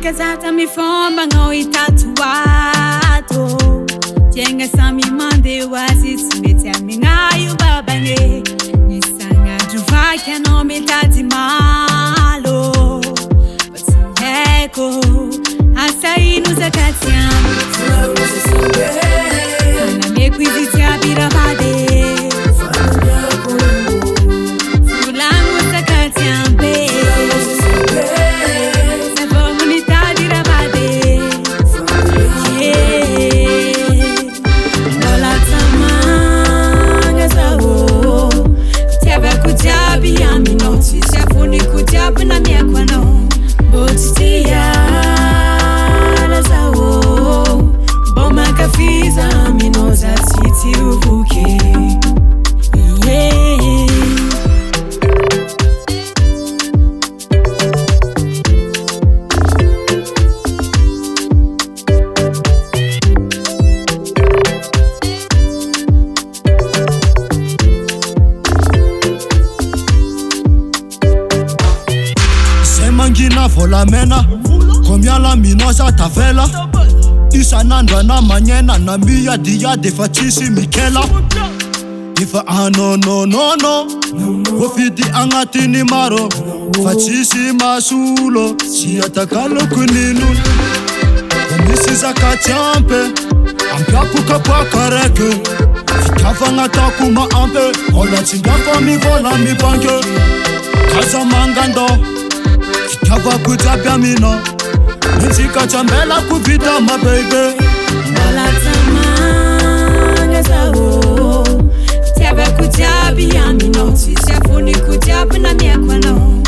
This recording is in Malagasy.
Casata mi fomba ngoi tatuato Jenga sami mande wazi Simete amingayo babane Nisanga juvaki no me tati malo Basi eko Asai nos akatiam Sana me kwiziti abira bade Fulango sakatiam be Na minha quano botia la sao bom Ankafizo minoza titi ubuke Mangina vola mena Komia la minosa tavela Isa nandwa na manyena Na miya diya de fatisi mikela Ifa no Wafidi angatini maro Fatisi masulo Siya takalo kuninu Komisi zaka champe Ampiapu kapwa kareke Fikafa ngata kuma ampe Ola tsingafa mi vola mi banke Kaza mangando Kava kutapia mino Nitsika chambela kupita my baby Mola tamanga sao Tebe kutapia mino Sisi afuni kutapia na miya kwano